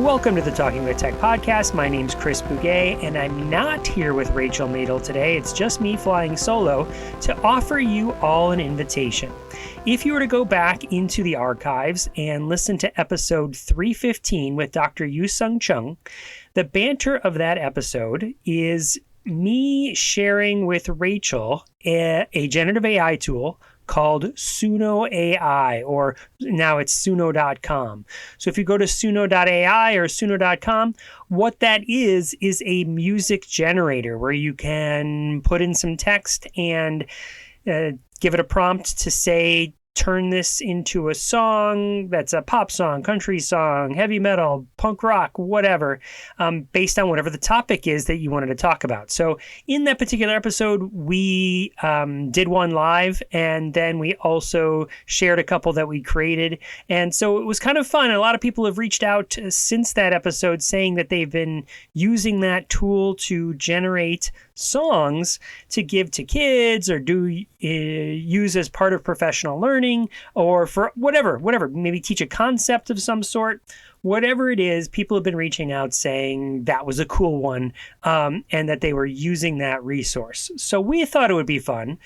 Welcome to the Talking with Tech podcast. My name's Chris Bouguet, and I'm not here with Rachel Madel today. It's just me flying solo to offer you all an invitation. If you were to go back into the archives and listen to episode 315 with Dr. Yu-Sung Chung, the banter of that episode is me sharing with Rachel a generative AI tool called Suno AI, or now it's suno.com. So if you go to suno.ai or suno.com, what that is a music generator where you can put in some text and give it a prompt to say, turn this into a song that's a pop song, country song, heavy metal, punk rock, whatever, based on whatever the topic is that you wanted to talk about. So in that particular episode, we did one live, and then we also shared a couple that we created. And so it was kind of fun. A lot of people have reached out since that episode saying that they've been using that tool to generate songs to give to kids or use as part of professional learning or for whatever, maybe teach a concept of some sort. Whatever it is, people have been reaching out saying that was a cool one and that they were using that resource. So we thought it would be fun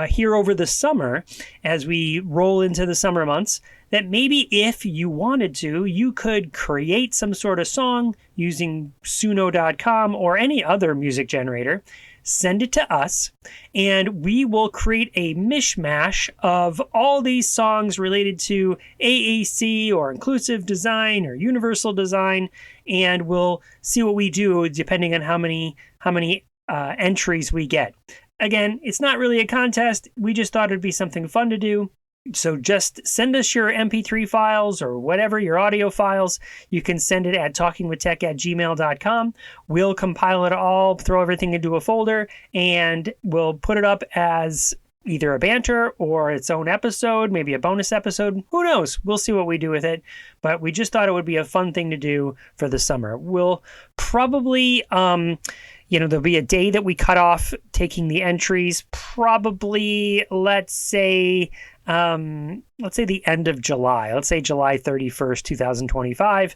here over the summer as we roll into the summer months that maybe if you wanted to, you could create some sort of song using suno.com or any other music generator, send it to us, and we will create a mishmash of all these songs related to AAC or inclusive design or universal design, and we'll see what we do depending on how many entries we get. Again, it's not really a contest. We just thought it'd be something fun to do. So just send us your MP3 files or whatever, your audio files. You can send it at talkingwithtech@gmail.com. We'll compile it all, throw everything into a folder, and we'll put it up as either a banter or its own episode, maybe a bonus episode. Who knows? We'll see what we do with it. But we just thought it would be a fun thing to do for the summer. We'll probably... there'll be a day that we cut off taking the entries, probably, let's say the end of July. Let's say July 31st, 2025.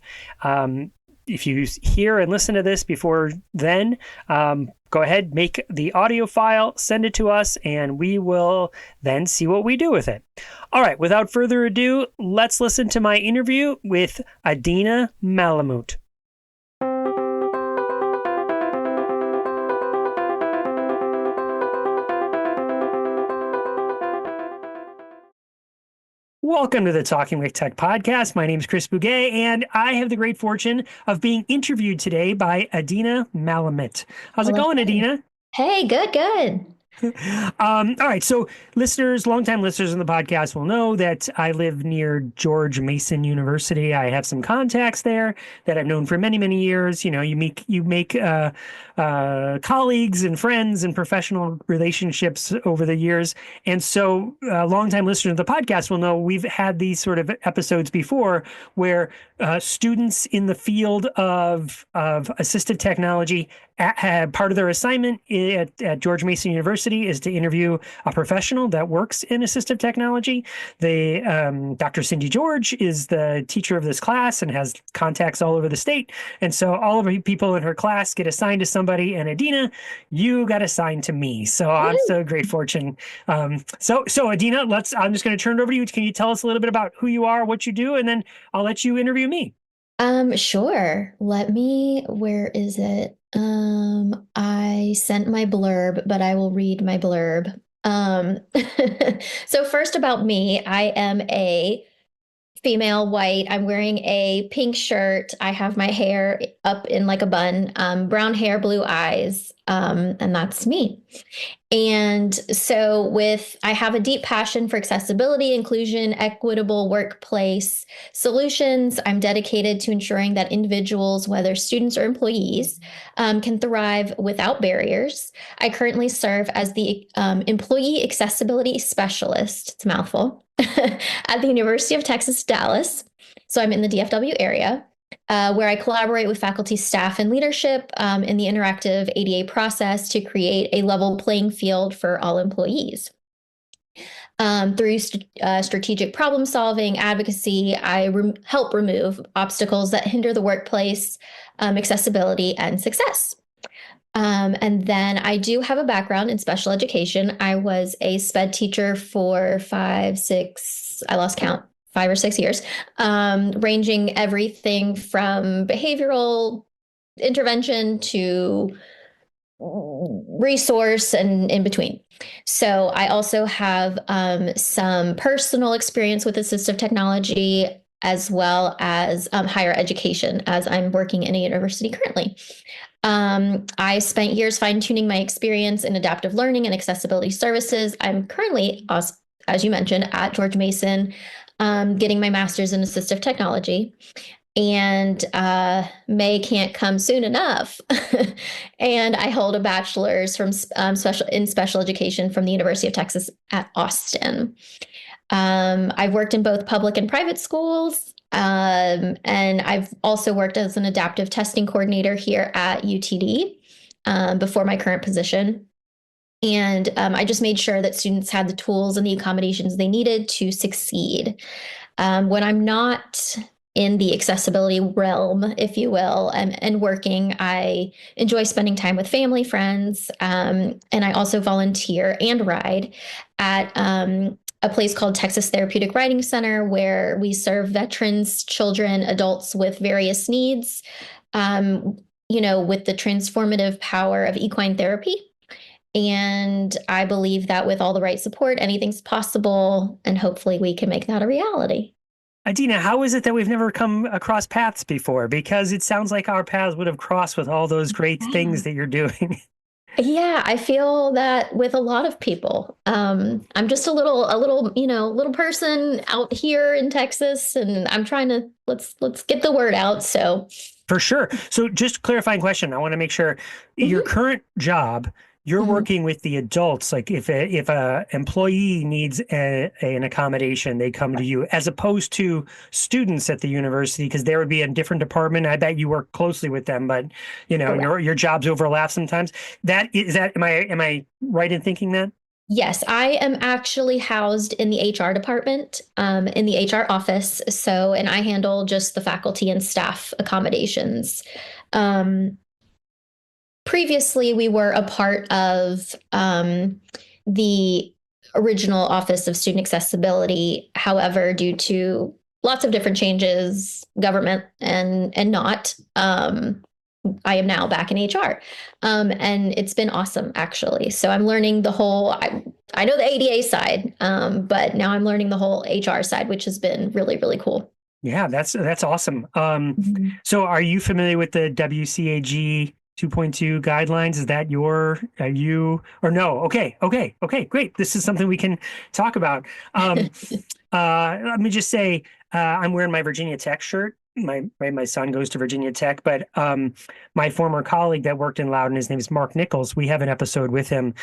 If you hear and listen to this before then, go ahead, make the audio file, send it to us, and we will then see what we do with it. All right, without further ado, let's listen to my interview with Adina Malamut. Welcome to the Talking with Tech podcast. My name is Chris Bouguet, and I have the great fortune of being interviewed today by Adina Malamut. How's it going, Adina? Hey, good. All right. So longtime listeners in the podcast will know that I live near George Mason University. I have some contacts there that I've known for many, many years. You know, you make colleagues and friends and professional relationships over the years. And so longtime listeners of the podcast will know we've had these sort of episodes before where students in the field of assistive technology part of their assignment at George Mason University is to interview a professional that works in assistive technology. Dr. Cindy George is the teacher of this class and has contacts all over the state. And so all of the people in her class get assigned to somebody, and Adina, you got assigned to me. So I'm so great fortune. So Adina, I'm just going to turn it over to you. Can you tell us a little bit about who you are, what you do, and then I'll let you interview me. Sure. Where is it? I sent my blurb, but I will read my blurb. So first about me, I am a female, white. I'm wearing a pink shirt. I have my hair up in like a bun, brown hair, blue eyes, and that's me. And so I have a deep passion for accessibility, inclusion, equitable workplace solutions. I'm dedicated to ensuring that individuals, whether students or employees, can thrive without barriers. I currently serve as the Employee Accessibility Specialist, it's a mouthful, at the University of Texas, Dallas. So I'm in the DFW area. Where I collaborate with faculty, staff, and leadership in the interactive ADA process to create a level playing field for all employees. Through strategic problem solving, advocacy, I help remove obstacles that hinder the workplace, accessibility, and success. And then I do have a background in special education. I was a SPED teacher for five, six, I lost count, 5 or 6 years, ranging everything from behavioral intervention to resource and in between. So I also have some personal experience with assistive technology as well as higher education as I'm working in a university currently. I spent years fine-tuning my experience in adaptive learning and accessibility services. I'm currently, as you mentioned, at George Mason, getting my master's in assistive technology. And May can't come soon enough. And I hold a bachelor's from special education from the University of Texas at Austin. I've worked in both public and private schools. And I've also worked as an adaptive testing coordinator here at UTD before my current position. And I just made sure that students had the tools and the accommodations they needed to succeed. When I'm not in the accessibility realm, if you will, and working, I enjoy spending time with family, friends, and I also volunteer and ride at a place called Texas Therapeutic Riding Center, where we serve veterans, children, adults with various needs, with the transformative power of equine therapy. And I believe that with all the right support, anything's possible, and hopefully we can make that a reality. Adina, how is it that we've never come across paths before? Because it sounds like our paths would have crossed with all those great things that you're doing. Yeah, I feel that with a lot of people. I'm just a little person out here in Texas, and I'm trying to let's get the word out. So For sure. So just clarifying question. I want to make sure your current job, you're working with the adults. Like if a employee needs an accommodation, they come to you, as opposed to students at the university, because there would be a different department. I bet you work closely with them, but your jobs overlap sometimes. Am I right in thinking that? Yes, I am actually housed in the HR department, in the HR office. So, and I handle just the faculty and staff accommodations. Previously, we were a part of the original Office of Student Accessibility. However, due to lots of different changes, government and not, I am now back in HR. And it's been awesome, actually. So I'm learning the whole, I know the ADA side, but now I'm learning the whole HR side, which has been really, really cool. Yeah, that's awesome. So are you familiar with the WCAG 2.2 guidelines? Is that are you, or no? Okay, great. This is something we can talk about. Let me just say, I'm wearing my Virginia Tech shirt. My son goes to Virginia Tech, but my former colleague that worked in Loudon, his name is Mark Nichols. We have an episode with him.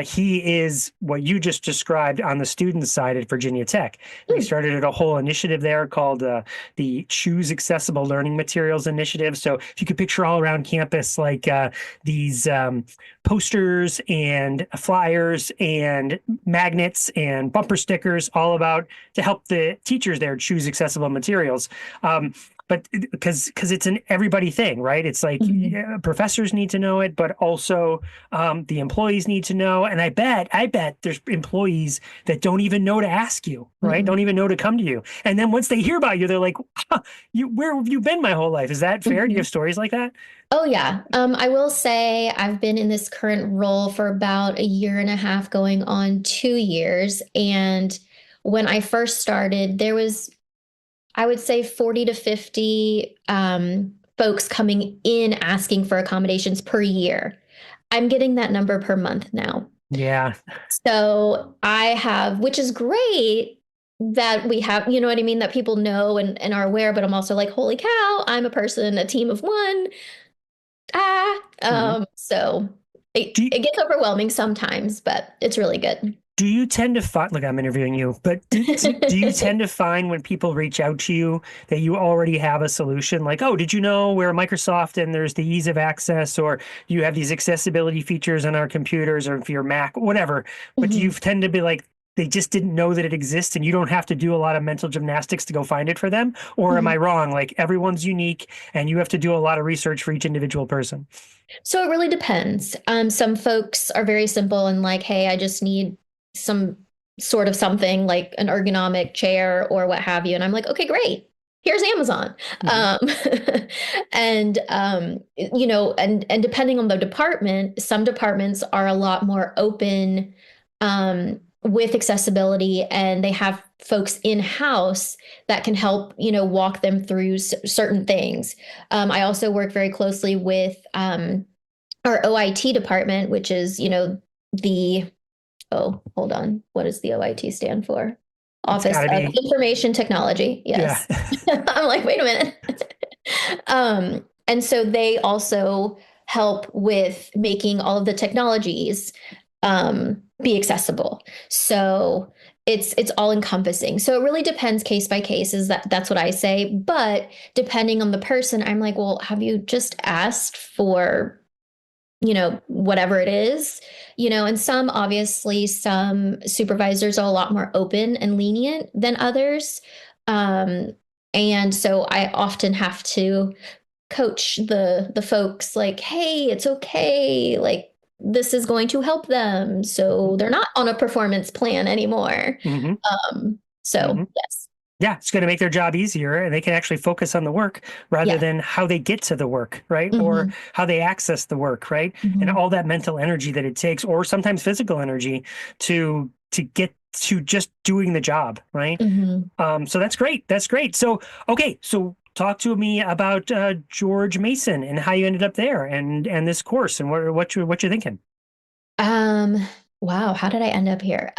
He is what you just described on the student side at Virginia Tech. They started a whole initiative there called the Choose Accessible Learning Materials Initiative. So if you could picture all around campus, like these posters and flyers and magnets and bumper stickers, all about to help the teachers there choose accessible materials. But because it's an everybody thing, right? It's like professors need to know it, but also the employees need to know. And I bet there's employees that don't even know to ask you, right? Don't even know to come to you. And then once they hear about you, they're like, where have you been my whole life? Is that fair? Do you have stories like that? Oh, yeah. I will say I've been in this current role for about a year and a half, going on 2 years. And when I first started, there was, I would say, 40 to 50 folks coming in asking for accommodations per year. I'm getting that number per month now. Yeah. So I have, which is great that we have, you know what I mean, that people know and are aware, but I'm also like, holy cow, I'm a person, a team of one. So it gets overwhelming sometimes, but it's really good. Do you tend to find, look, I'm interviewing you, but do you tend to find when people reach out to you that you already have a solution? Like, oh, did you know we're Microsoft and there's the ease of access, or you have these accessibility features on our computers or for your Mac, whatever. But do you tend to be like, they just didn't know that it exists and you don't have to do a lot of mental gymnastics to go find it for them? Or am I Mhm. wrong? Like everyone's unique and you have to do a lot of research for each individual person. So it really depends. Some folks are very simple and like, hey, I just need some sort of something like an ergonomic chair or what have you. And I'm like, okay, great. Here's Amazon. Hmm. Um, and and depending on the department, some departments are a lot more open with accessibility, and they have folks in-house that can help, walk them through certain things. I also work very closely with our OIT department, which is, the, oh, hold on. What does the OIT stand for? It's got Office to of be, Information Technology. yeah. Yes. I'm like, wait a minute. And so they also help with making all of the technologies be accessible. So it's all encompassing. So it really depends case by case. That's what I say. But depending on the person, I'm like, well, have you just asked for whatever it is, and obviously, some supervisors are a lot more open and lenient than others. Um, and so I often have to coach the folks like, hey, it's okay. Like, this is going to help them. So they're not on a performance plan anymore. Hmm. Hmm. So yes. Yeah, it's going to make their job easier and they can actually focus on the work rather Yeah. than how they get to the work, right? Or Hmm. how they access the work, right? And Hmm. all that mental energy that it takes, or sometimes physical energy to get to just doing the job, right? Hmm. So that's great. That's great. So, okay, so talk to me about George Mason and how you ended up there and this course and what you're thinking. Um, wow, how did I end up here?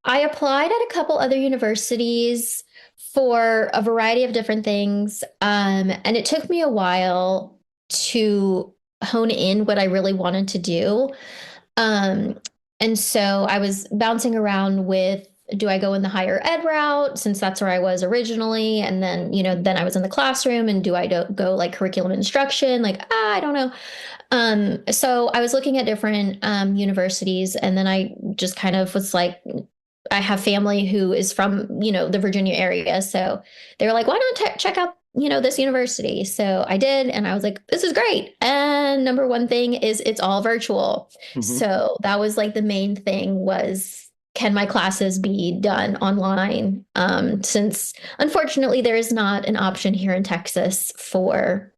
I applied at a couple other universities for a variety of different things. And it took me a while to hone in what I really wanted to do. Um, and so I was bouncing around with, do I go in the higher ed route since that's where I was originally? And then, then I was in the classroom, and do I go like curriculum instruction? Like, I don't know. So I was looking at different universities, and then I just kind of was like, I have family who is from, the Virginia area. So they were like, why not check out, this university? So I did, and I was like, this is great. And number one thing is it's all virtual. Hmm. So that was like the main thing was, can my classes be done online? Since unfortunately there is not an option here in Texas for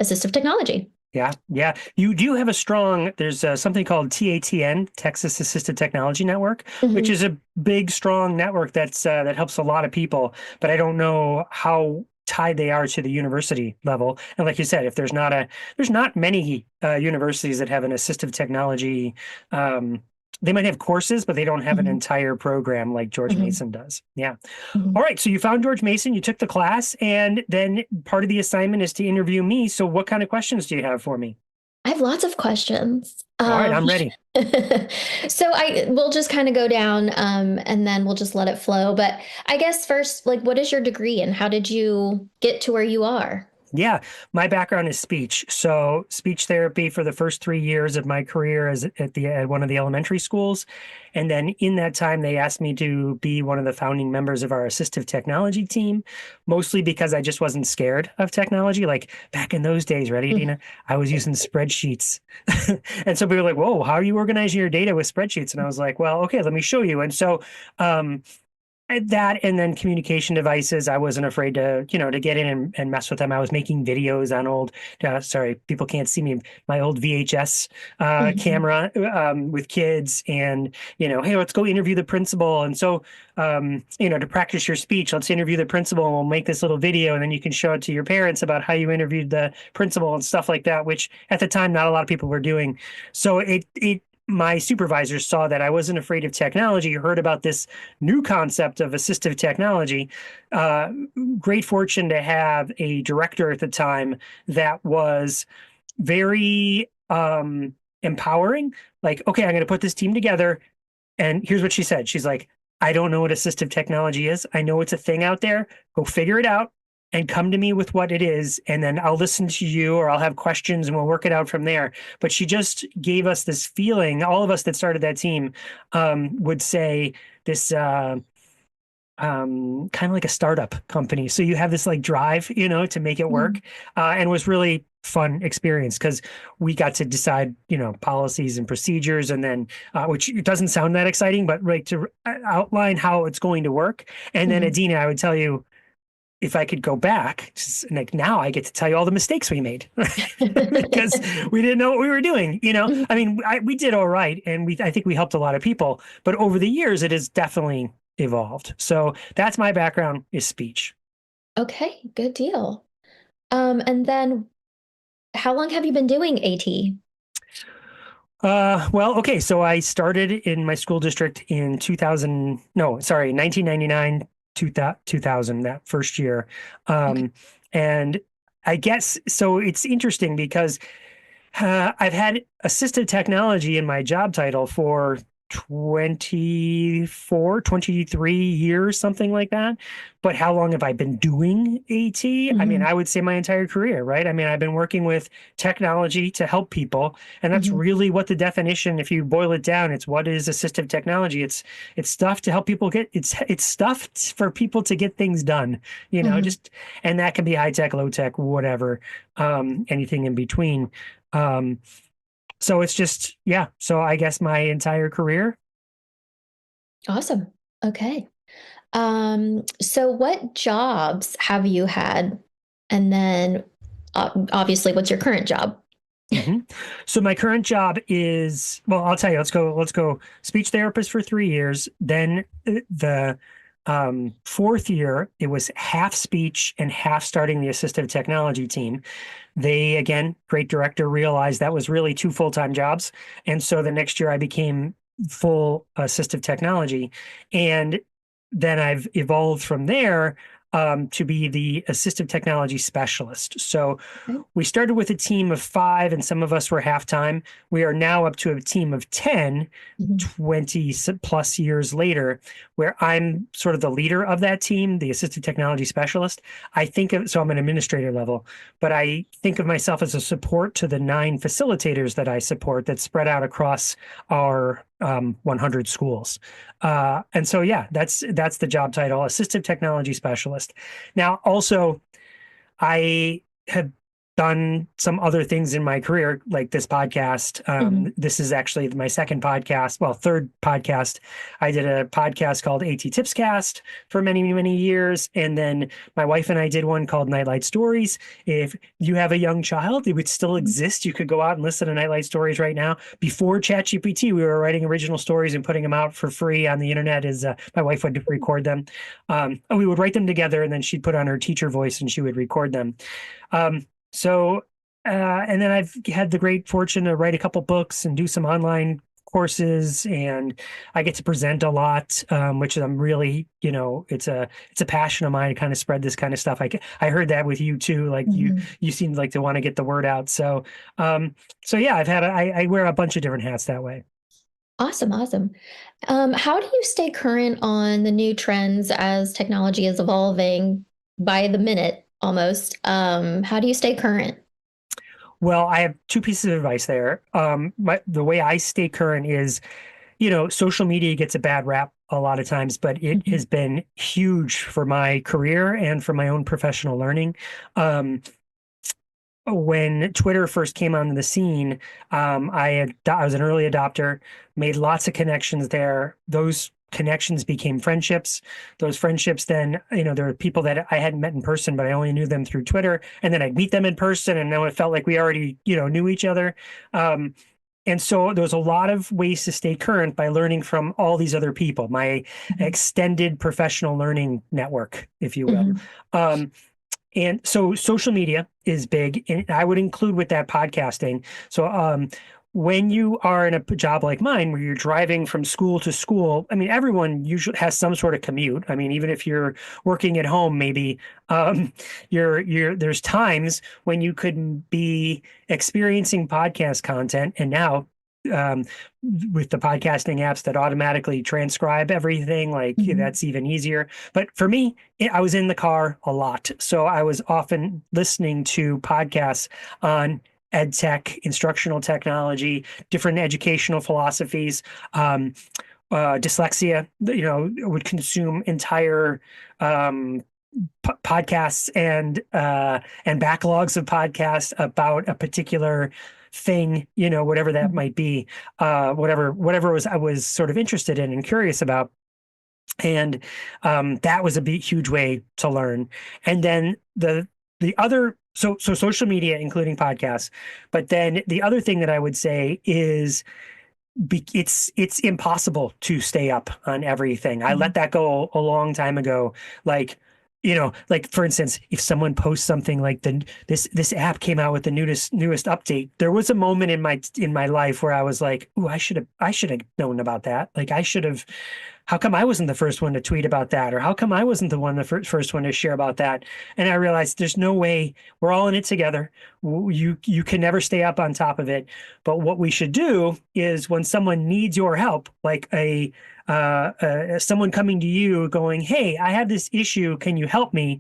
assistive technology. Yeah, yeah. You do have a strong, there's something called TATN, Texas Assisted Technology Network, which Mhm. is a big, strong network that helps a lot of people. But I don't know how tied they are to the university level. And like you said, if there's not many universities that have an assistive technology. They might have courses, but they don't have an Mhm. entire program like George Mhm. Mason does. Yeah. All Mhm. right, so you found George Mason, you took the class, and then part of the assignment is to interview me. So what kind of questions do you have for me? I have lots of questions. All right, I'm ready. So I we'll just kind of go down, and then we'll just let it flow. But I guess first, like, what is your degree and how did you get to where you are? Yeah, my background is speech. So speech therapy for the first 3 years of my career as at one of the elementary schools. And then in that time, they asked me to be one of the founding members of our assistive technology team, mostly because I just wasn't scared of technology. Like back in those days, right, Mm. Adina? I was using spreadsheets. And so people were like, whoa, how are you organizing your data with spreadsheets? And I was like, well, okay, let me show you. And so um, that and then communication devices, I wasn't afraid to get in and mess with them. I was making videos on old, sorry, people can't see me, my old VHS Mhm. camera with kids and, hey, let's go interview the principal. And so, to practice your speech, let's interview the principal and we'll make this little video and then you can show it to your parents about how you interviewed the principal and stuff like that, which at the time, not a lot of people were doing. So my supervisors saw that I wasn't afraid of technology, heard about this new concept of assistive technology. Uh, Great fortune to have a director at the time that was very empowering. Like, okay, I'm going to put this team together. And here's what she said. She's like, I don't know what assistive technology is. I know it's a thing out there. Go figure it out. and come to me with what it is, and then I'll listen to you, or I'll have questions and we'll work it out from there. But she just gave us this feeling. All of us that started that team would say this kind of like a startup company. So you have this like drive, to make it work, and was really fun experience because we got to decide, policies and procedures, and then which it doesn't sound that exciting, but like to outline how it's going to work. And then Mhm. Adina, I would tell you, if I could go back, just, like now I get to tell you all the mistakes we made because we didn't know what we were doing. Mhm. I mean, we did all right, and I think we helped a lot of people. But over the years, it has definitely evolved. So that's my background, is speech. Okay, good deal. And then how long have you been doing AT? Well, okay. So I started in my school district in 2000. No, sorry, 1999, 2000, that first year. Okay. And I guess so. It's interesting because I've had assistive technology in my job title for 23 years, something like that. But how long have I been doing AT? I mean, Mhm. I would say my entire career, right? I mean, I've been working with technology to help people. And that's Mhm. really what the definition, if you boil it down, it's what is assistive technology? It's stuff to help people it's stuff for people to get things done, Mhm. just, and that can be high tech, low tech, whatever, anything in between. Um, so it's just, yeah. So I guess my entire career. Awesome. Okay. So what jobs have you had? And then obviously, what's your current job? hmm So my current job is, well, I'll tell you, let's go speech therapist for 3 years. Then the fourth year, it was half speech and half starting the assistive technology team. They, again, great director, realized that was really two full-time jobs. And so the next year I became full assistive technology. And then I've evolved from there to be the assistive technology specialist. So Okay. we started with a team of 5, and some of us were half-time. We are now up to a team of 10, Mhm. 20 plus years later, where I'm sort of the leader of that team, the assistive technology specialist. So I'm an administrator level, but I think of myself as a support to the 9 facilitators that I support that spread out across our 100 schools. And so, yeah, that's the job title, assistive technology specialist. Now, also, I have done some other things in my career, like this podcast. Mhm. This is actually my second podcast, well, third podcast. I did a podcast called AT Tipscast for many, many years. And then my wife and I did one called Nightlight Stories. If you have a young child, it would still Mhm. exist. You could go out and listen to Nightlight Stories right now. Before ChatGPT, we were writing original stories and putting them out for free on the internet. As my wife would record them. We would write them together, and then she'd put on her teacher voice and she would record them. Um, so, and then I've had the great fortune to write a couple books and do some online courses, and I get to present a lot, which I'm really, it's a passion of mine to kind of spread this kind of stuff. I heard that with you too. Like Mhm. you seem like to want to get the word out. Um, so yeah, I wear a bunch of different hats that way. Awesome, awesome. How do you stay current on the new trends as technology is evolving by the minute almost? How do you stay current? Well, I have two pieces of advice there. The way I stay current is, social media gets a bad rap a lot of times, but it Mhm. has been huge for my career and for my own professional learning. Um, when Twitter first came onto the scene, I was an early adopter, made lots of connections there. Those connections became friendships. Those friendships then, there were people that I hadn't met in person, but I only knew them through Twitter. And then I'd meet them in person, and now it felt like we already, knew each other. Um, and so there was a lot of ways to stay current by learning from all these other people, my Mhm. extended professional learning network, if you will. Mhm. Um, and so social media is big, and I would include with that podcasting. So when you are in a job like mine, where you're driving from school to school, I mean, everyone usually has some sort of commute. I mean, even if you're working at home, maybe um, there's times when you could be experiencing podcast content, and now um, with the podcasting apps that automatically transcribe everything, like Mhm. that's even easier. But for me, I was in the car a lot. So I was often listening to podcasts on ed tech, instructional technology, different educational philosophies. Dyslexia, would consume entire podcasts and backlogs of podcasts about a particular thing, whatever that Mhm. might be, whatever was I was sort of interested in and curious about. And that was a huge way to learn. And then the other so social media, including podcasts, but then the other thing that I would say is it's impossible to stay up on everything. I let Mhm. that go a long time ago. Like, like for instance, if someone posts something like this app came out with the newest update, there was a moment in my life where I was like, "Ooh, I should have known about that. Like, I should have. How come I wasn't the first one to tweet about that, or how come I wasn't the first one to share about that?" And I realized there's no way. We're all in it together. You can never stay up on top of it. But what we should do is when someone needs your help, like someone coming to you going, "Hey, I have this issue. Can you help me?"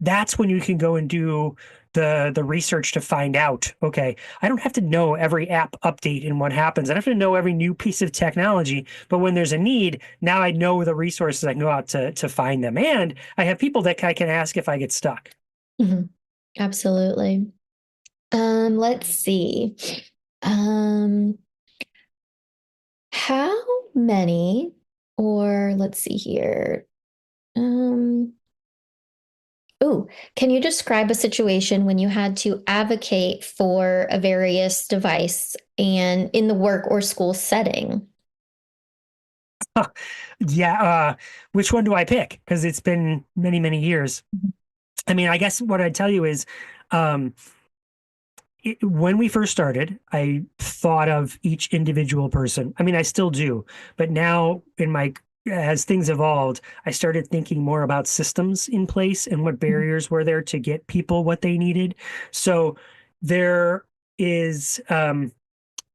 That's when you can go and do the research to find out. Okay, I don't have to know every app update and what happens. I don't have to know every new piece of technology. But when there's a need, now I know the resources. I can go out to find them, and I have people that I can ask if I get stuck. Mhm. Absolutely. Let's see. Um, how many, or let's see here. Um, oh, can you describe a situation when you had to advocate for a various device and in the work or school setting? Yeah, which one do I pick? Because it's been many, many years. I mean, I guess what I'd tell you is, um, when we first started, I thought of each individual person. I mean, I still do, but now as things evolved, I started thinking more about systems in place and what Mhm. barriers were there to get people what they needed. So there is,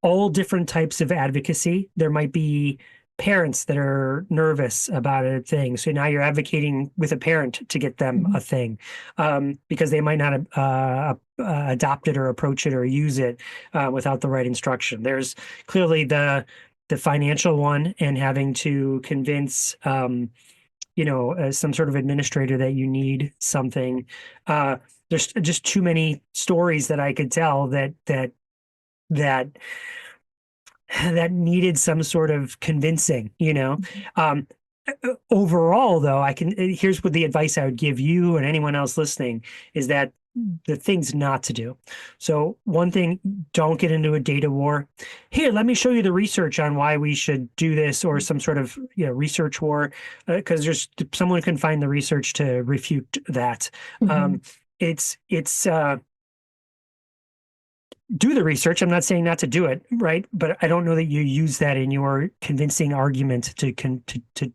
all different types of advocacy. There might be parents that are nervous about a thing. So now you're advocating with a parent to get them Mhm. a thing, because they might not adopt it or approach it or use it without the right instruction. There's clearly the financial one and having to convince some sort of administrator that you need something. Uh, there's just too many stories that I could tell that that needed some sort of convincing. Um, Overall, though, here's what the advice I would give you and anyone else listening is that the things not to do. So, one thing, don't get into a data war. Here, let me show you the research on why we should do this, or some sort of research war, because there's someone can find the research to refute that. Mhm. Um, it's do the research. I'm not saying not to do it, right? But I don't know that you use that in your convincing argument to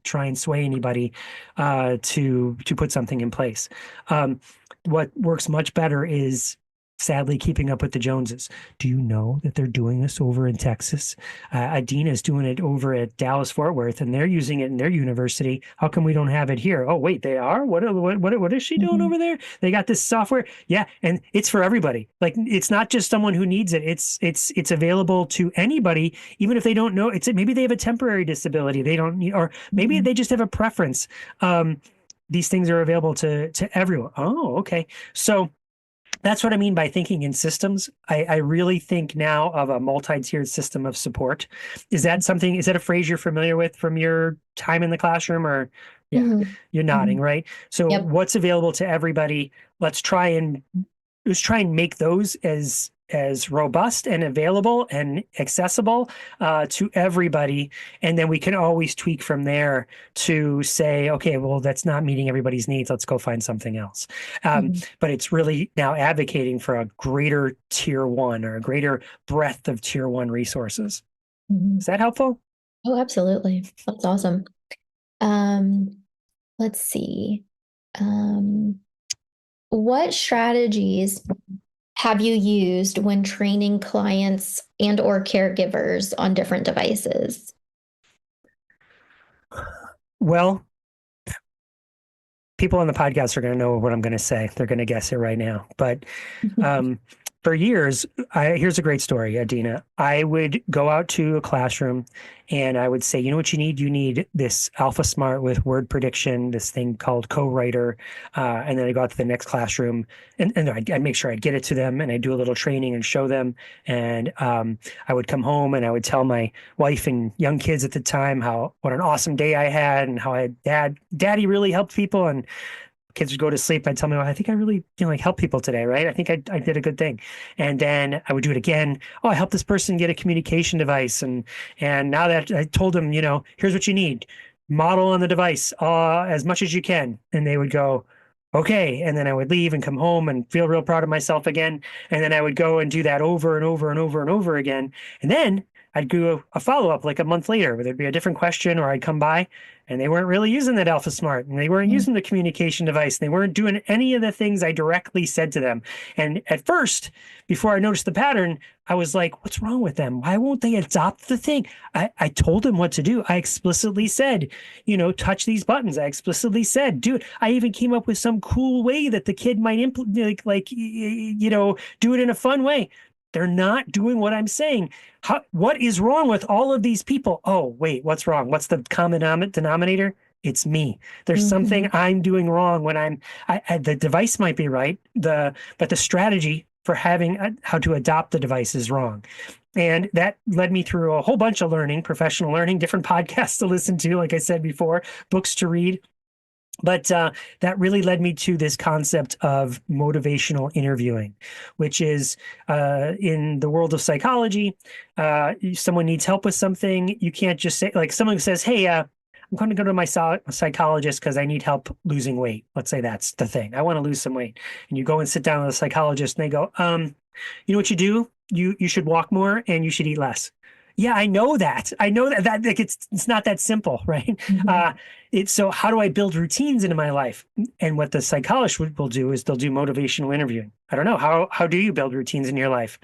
try and sway anybody to put something in place. What works much better is sadly keeping up with the Joneses. Do you know that they're doing this over in Texas? Adina is doing it over at Dallas Fort Worth, and they're using it in their university. How come we don't have it here? Oh, wait, they are. What is she doing Mhm. over there? They got this software. Yeah, and it's for everybody. Like, it's not just someone who needs it. It's available to anybody, even if they don't know. Maybe they have a temporary disability. They don't need, or maybe Mhm. they just have a preference. These things are available to everyone. Oh, okay. So that's what I mean by thinking in systems. I really think now of a multi-tiered system of support. Is that a phrase you're familiar with from your time in the classroom? Or yeah, Mhm. you're nodding, Mhm. right? So Yep. what's available to everybody? Let's try and make those as robust and available and accessible to everybody, and then we can always tweak from there to say, okay, well, that's not meeting everybody's needs. Let's go find something else. Mhm. But it's really now advocating for a greater tier one, or a greater breadth of tier one resources. Is Mhm. that helpful? Oh, absolutely. That's awesome. Um, let's see. Um, what strategies have you used when training clients and or caregivers on different devices? Well, people on the podcast are going to know what I'm going to say. They're going to guess it right now. But um, for years, here's a great story, Adina. I would go out to a classroom and I would say, you know what you need? You need this Alpha Smart with word prediction, this thing called Co-Writer. And then I go out to the next classroom and I'd make sure I'd get it to them and I'd do a little training and show them. And I would come home and I would tell my wife and young kids at the time what an awesome day I had and how daddy really helped people. And kids would go to sleep. I'd tell them, I think I really, like help people today, right? I think I did a good thing. And then I would do it again. Oh, I helped this person get a communication device. And now that I told them, here's what you need, model on the device as much as you can. And they would go, okay. And then I would leave and come home and feel real proud of myself again. And then I would go and do that over and over and over and over again. And then I'd do a follow-up like a month later where there'd be a different question, or I'd come by and they weren't really using that Alpha Smart and they weren't using the communication device. And they weren't doing any of the things I directly said to them. And at first, before I noticed the pattern, I was like, what's wrong with them? Why won't they adopt the thing? I told them what to do. I explicitly said, touch these buttons. I explicitly said, do it. I even came up with some cool way that the kid might implement, do it in a fun way. They're not doing what I'm saying. What is wrong with all of these people? Oh, wait, what's wrong? What's the common denominator? It's me. There's something I'm doing wrong when the device might be right, but the strategy for how to adopt the device is wrong. And that led me through a whole bunch of learning, professional learning, different podcasts to listen to, like I said before, books to read. But that really led me to this concept of motivational interviewing, which is in the world of psychology, someone needs help with something. You can't just say, like someone says, hey, I'm going to go to my psychologist because I need help losing weight. Let's say that's the thing. I want to lose some weight. And you go and sit down with a psychologist and they go, you know what you do? You should walk more and you should eat less. Yeah, I know that. That like it's not that simple, right? So how do I build routines into my life? And what the psychologist will do is they'll do motivational interviewing. I don't know. How do you build routines in your life?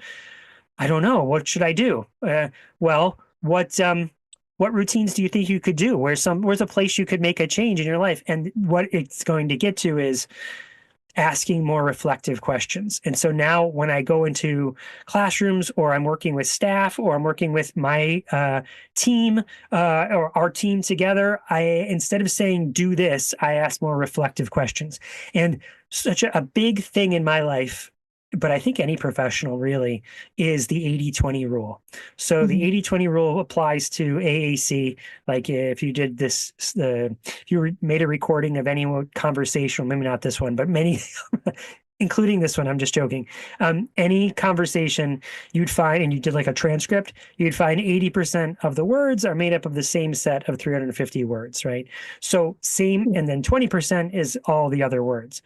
I don't know. What should I do? Well, what routines do you think you could do? Where's a place you could make a change in your life? And what it's going to get to is asking more reflective questions. And so now when I go into classrooms or I'm working with staff or I'm working with my team or our team together, instead of saying do this, I ask more reflective questions. And such a big thing in my life, but I think any professional really, is the 80-20 rule. So the 80-20 rule applies to AAC. Like if you did this, if you made a recording of any conversation, maybe not this one, but many, including this one, I'm just joking. Any conversation you'd find, and you did like a transcript, you'd find 80% of the words are made up of the same set of 350 words, right? So same, and then 20% is all the other words.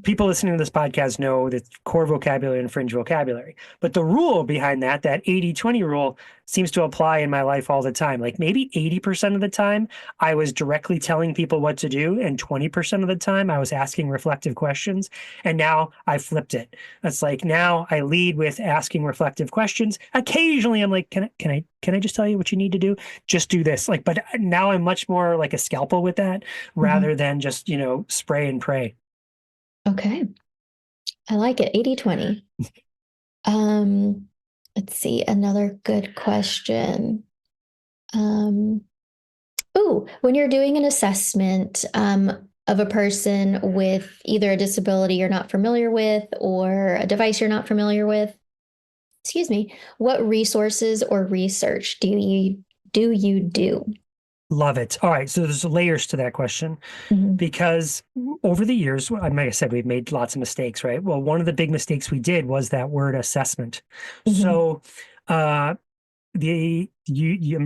People listening to this podcast know that core vocabulary and fringe vocabulary. But the rule behind that 80-20 rule, seems to apply in my life all the time. Like maybe 80% of the time I was directly telling people what to do, and 20% of the time I was asking reflective questions. And now I flipped it. It's like now I lead with asking reflective questions. Occasionally I'm like, can I just tell you what you need to do? Just do this. Like, but now I'm much more like a scalpel with that rather than just, spray and pray. Okay. I like it. 80-20. Let's see, another good question. When you're doing an assessment of a person with either a disability you're not familiar with or a device you're not familiar with, what resources or research do you do? Love it. All right. So there's layers to that question because over the years, like I said, we've made lots of mistakes, right? Well, one of the big mistakes we did was that word assessment. So I'm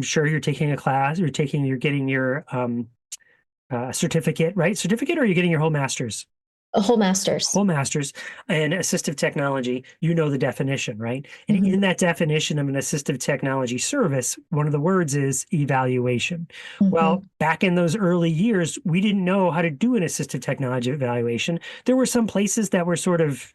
sure you're taking a class, you're getting your certificate, right? Certificate, or you're getting your whole master's? A whole master's. Whole master's in assistive technology. You know the definition, right? And in that definition of an assistive technology service, one of the words is evaluation. Well, back in those early years, we didn't know how to do an assistive technology evaluation. There were some places that were sort of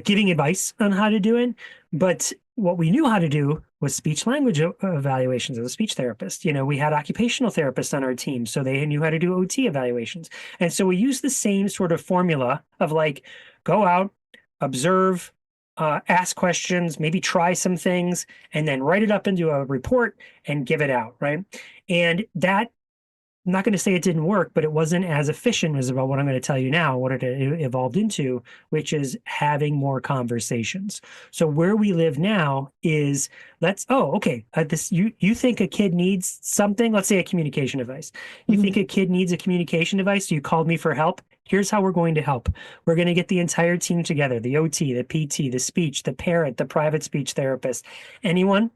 giving advice on how to do it. But what we knew how to do was speech language evaluations as a speech therapist. We had occupational therapists on our team, so they knew how to do OT evaluations. And so we used the same sort of formula of like, go out, observe, ask questions, maybe try some things, and then write it up into a report and give it out, right? And that, I'm not going to say it didn't work, but it wasn't as efficient as about what I'm going to tell you now, what it evolved into, which is having more conversations. So where we live now is okay, you think a kid needs something, let's say a communication device. You think a kid needs a communication device, so you called me for help. Here's how we're going to help. We're going to get the entire team together, the OT, the PT, the speech, the parent, the private speech therapist, anyone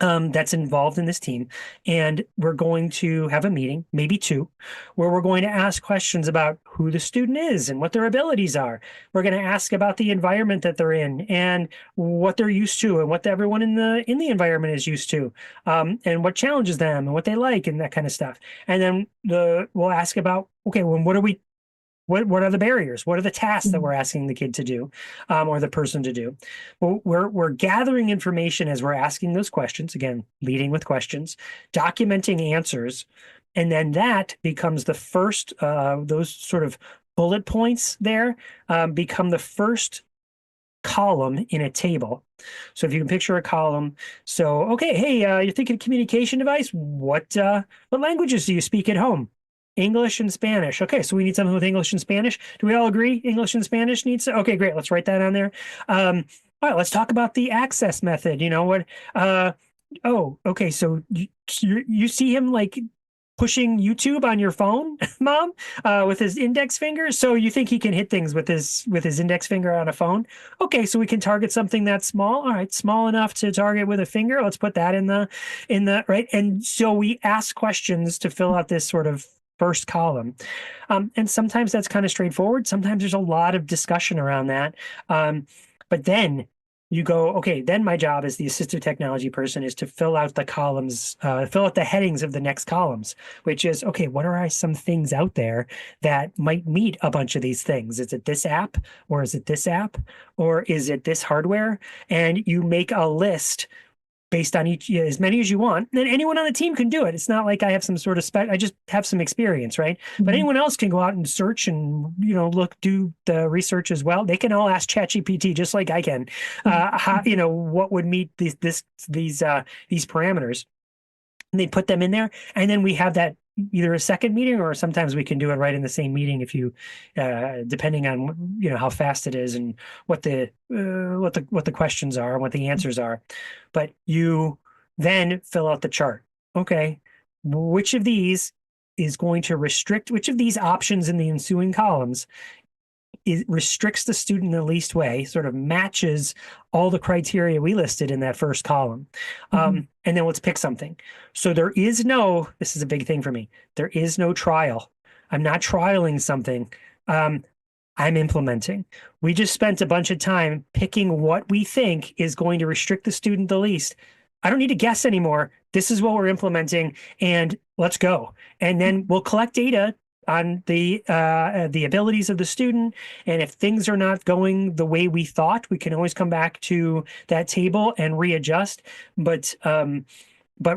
that's involved in this team. And we're going to have a meeting, maybe two, where we're going to ask questions about who the student is and what their abilities are. We're going to ask about the environment that they're in and what they're used to and what everyone in the environment is used to, and what challenges them and what they like and that kind of stuff. And then we'll ask about, okay, well, what are the barriers? What are the tasks that we're asking the kid to do, or the person to do? Well, we're gathering information as we're asking those questions. Again, leading with questions, documenting answers, and then that becomes the first. Those sort of bullet points there become the first column in a table. So if you can picture a column, so okay, hey, you're thinking communication device. What languages do you speak at home? English and Spanish. Okay, so we need something with English and Spanish. Do we all agree English and Spanish needs to? Okay, great. Let's write that on there. All right, let's talk about the access method. Okay, so you see him like pushing YouTube on your phone, Mom, with his index finger. So you think he can hit things with his index finger on a phone? Okay, so we can target something that's small. All right, small enough to target with a finger. Let's put that in the right. And so we ask questions to fill out this sort of first column. And sometimes that's kind of straightforward. Sometimes there's a lot of discussion around that. But then you go, okay, then my job as the assistive technology person is to fill out the columns, fill out the headings of the next columns, which is, okay, what are some things out there that might meet a bunch of these things? Is it this app, or is it this app, or is it this hardware? And you make a list based on each, as many as you want. Then anyone on the team can do it. It's not like I have some sort of I just have some experience, right? But anyone else can go out and search and do the research as well. They can all ask ChatGPT just like I can. How what would meet these parameters, and they put them in there, and then we have that either a second meeting, or sometimes we can do it right in the same meeting if you depending on how fast it is and what the questions are and what the answers are. But you then fill out the chart. Okay, which of these is going to restrict, which of these options in the ensuing columns restricts the student in the least way, sort of matches all the criteria we listed in that first column. And then let's pick something. So this is a big thing for me. There is no trial. I'm not trialing something. I'm implementing. We just spent a bunch of time picking what we think is going to restrict the student the least. I don't need to guess anymore. This is what we're implementing, and let's go. And then we'll collect data on the abilities of the student, and if things are not going the way we thought, we can always come back to that table and readjust. But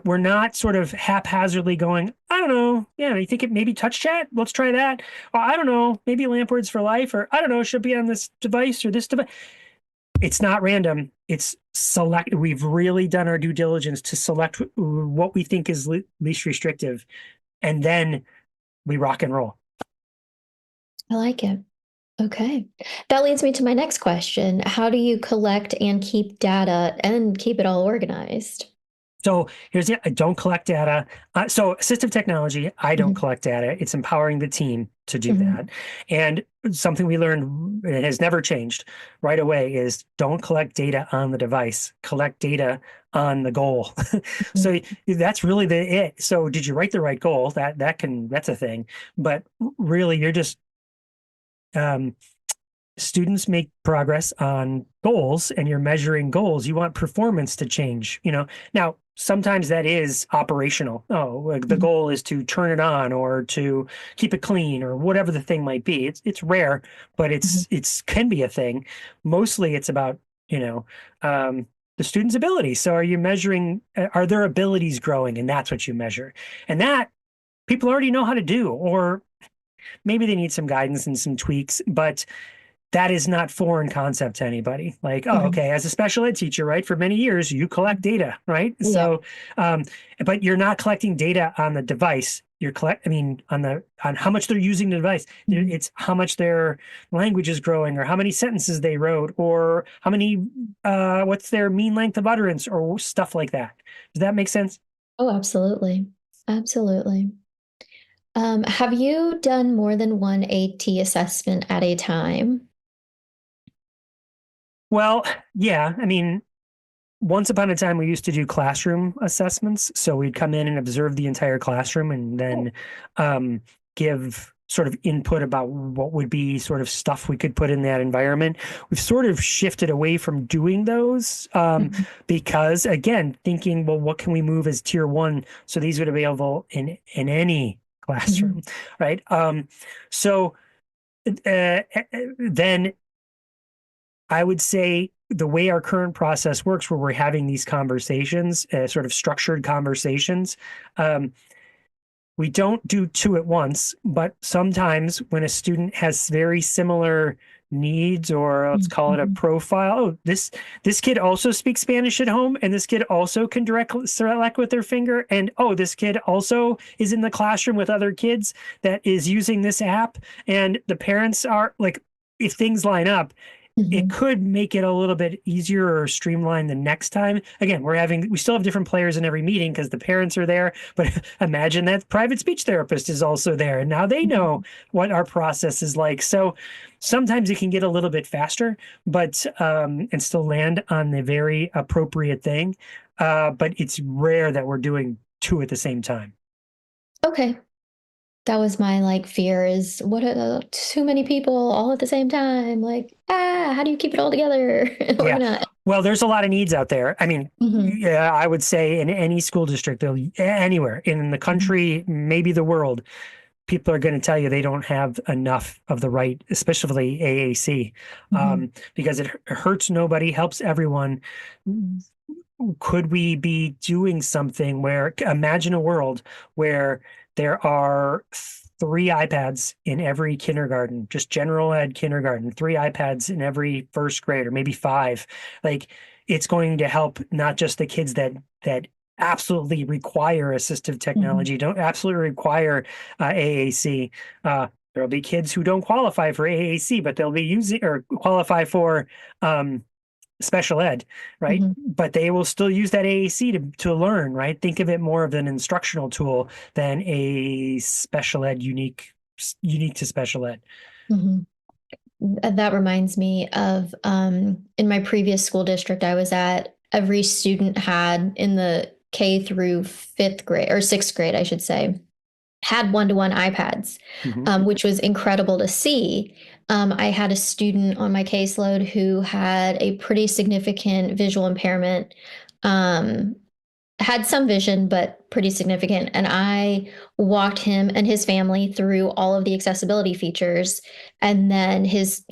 we're not sort of haphazardly going, I don't know, yeah, you think it maybe touch chat? Let's try that. Or I don't know, maybe lamp words for life, or I don't know, should be on this device or this device. It's not random. It's select. We've really done our due diligence to select what we think is least restrictive, and then we rock and roll. I like it. Okay. That leads me to my next question. How do you collect and keep data and keep it all organized? So I don't collect data. So assistive technology, I don't collect data. It's empowering the team to do that. And something we learned, it has never changed right away, is don't collect data on the device. Collect data on the goal. So that's really it. So did you write the right goal? That's a thing. But really, you're just students make progress on goals, and you're measuring goals. You want performance to change. Now, sometimes that is operational. Oh, like the Mhm. goal is to turn it on or to keep it clean or whatever the thing might be. It's rare, but Mhm. it's can be a thing. Mostly it's about, you know, the student's ability. So are you measuring, are their abilities growing? And that's what you measure. And that people already know how to do, or maybe they need some guidance and some tweaks, but that is not foreign concept to anybody. Like, oh, Mhm. okay, as a special ed teacher, right? For many years, you collect data, right? Yeah. So, um, but you're not collecting data on the device. I mean, on how much they're using the device. Mhm. It's how much their language is growing, or how many sentences they wrote, or how many, what's their mean length of utterance, or stuff like that. Does that make sense? Oh, absolutely. Absolutely. Have you done more than one AT assessment at a time? Well, yeah. I mean, once upon a time, we used to do classroom assessments. So we'd come in and observe the entire classroom and Oh. then give sort of input about what would be sort of stuff we could put in that environment. We've sort of shifted away from doing those Mhm. because, again, thinking, well, what can we move as tier one? So these would be available in any Mhm. classroom, right? So then I would say the way our current process works, where we're having these conversations, sort of structured conversations, um, we don't do two at once, but sometimes when a student has very similar needs, or let's call it a Mhm. profile. Oh, this kid also speaks Spanish at home, and this kid also can select with their finger, and oh, this kid also is in the classroom with other kids that is using this app, and the parents are like, if things line up, it Mhm. could make it a little bit easier or streamlined the next time. Again, we still have different players in every meeting because the parents are there, but imagine that private speech therapist is also there. And now they know Mhm. what our process is like. So sometimes it can get a little bit faster, but and still land on the very appropriate thing. But it's rare that we're doing two at the same time. Okay. That was my like fear is what too many people all at the same time. Like, how do you keep it all together and Yeah. organize? Well, there's a lot of needs out there. I mean, Mhm. yeah, I would say in any school district, anywhere in the Mhm. country, maybe the world, people are going to tell you they don't have enough of the right, especially AAC, Mhm. because it hurts nobody, helps everyone. Could we be doing something where, imagine a world where there are three iPads in every kindergarten, just general ed kindergarten, three iPads in every first grade, or maybe five. Like, it's going to help not just the kids that absolutely require assistive Mhm. technology, don't absolutely require AAC. There'll be kids who don't qualify for AAC, but they'll be using or qualify for um, special ed, right? Mhm. But they will still use that AAC to learn, right? Think of it more of an instructional tool than a special ed unique to special ed. Mhm. That reminds me of in my previous school district I was at, every student had in the K through fifth grade or sixth grade, I should say, had one-to-one iPads, Mhm. which was incredible to see. I had a student on my caseload who had a pretty significant visual impairment, um, had some vision, but pretty significant. And I walked him and his family through all of the accessibility features. And then his,